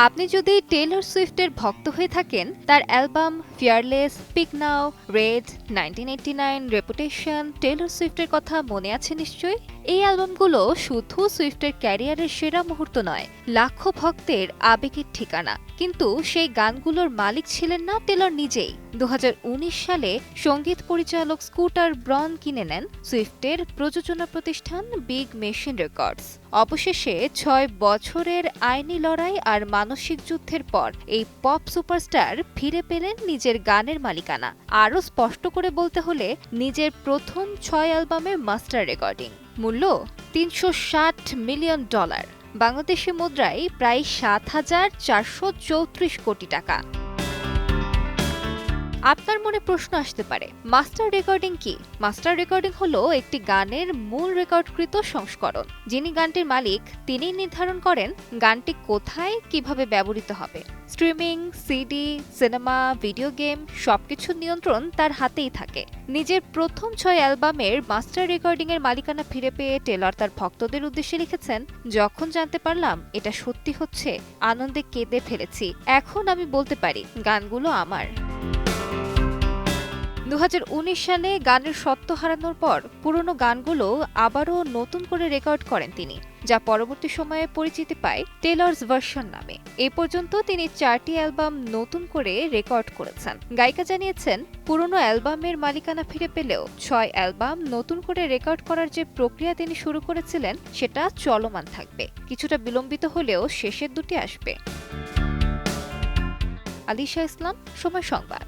আপনি যদি টেইলর সুইফটের ভক্ত হয়ে থাকেন, তার অ্যালবাম ফিয়ারলেস, স্পিক নাও, রেড, 1989, রেপুটেশন, টেইলর সুইফটের কথা মনে আছে নিশ্চয়ই। এই অ্যালবামগুলো শুধু সুইফটের ক্যারিয়ারের সেরা মুহূর্ত নয়, লাখো ভক্তের আবেগের ঠিকানা। কিন্তু সেই গানগুলোর মালিক ছিলেন না টেলর নিজেই। 2019 সালে সঙ্গীত পরিচালক স্কুটার ব্রন কিনে নেন সুইফটের প্রযোজনা প্রতিষ্ঠান বিগ মেশিন রেকর্ডস। অবশেষে 6 বছরের আইনি লড়াই আর মানসিক যুদ্ধের পর এই পপ সুপারস্টার ফিরে পেলেন নিজের গানের মালিকানা। আরও স্পষ্ট করে বলতে হলে, নিজের প্রথম 6 অ্যালবামের মাস্টার রেকর্ডিং। মূল্য $360 মিলিয়ন, বাংলাদেশি মুদ্রায় প্রায় 7,434 কোটি টাকা। আপনার মনে প্রশ্ন আসতে পারে, মাস্টার রেকর্ডিং কি? মাস্টার রেকর্ডিং হলো একটি গানের মূল রেকর্ডকৃত সংস্করণ। যিনি গানটির মালিক, তিনিই নির্ধারণ করেন গানটি কোথায় কিভাবে ব্যবহৃত হবে। Streaming, CD, cinema, video game সবকিছুর নিয়ন্ত্রণ তার হাতেই থাকে। নিজের প্রথম 6 অ্যালবামের মাস্টার রেকর্ডিংয়ের মালিকানা ফিরে পেয়ে টেলর তার ভক্তদের উদ্দেশ্যে লিখেছেন, যখন জানতে পারলাম এটা সত্যি হচ্ছে, আনন্দে কেঁদে ফেলেছি। এখন আমি বলতে পারি গানগুলো আমার। 2019 সালে গানের সত্ত্ব হারানোর পর পুরনো গানগুলো আবারও নতুন করে রেকর্ড করেন তিনি, যা পরবর্তী সময়ে পরিচিতি পায় টেলরস ভার্সন নামে। এ পর্যন্ত তিনি 4টি অ্যালবাম নতুন করে রেকর্ড করেছেন। গায়িকা জানিয়েছেন, পুরনো অ্যালবামের মালিকানা ফিরে পেলেও 6 অ্যালবাম নতুন করে রেকর্ড করার যে প্রক্রিয়া তিনি শুরু করেছিলেন সেটা চলমান থাকবে। কিছুটা বিলম্বিত হলেও শেষের দুটি আসবে। আলিশা ইসলাম, সময় সংবাদ।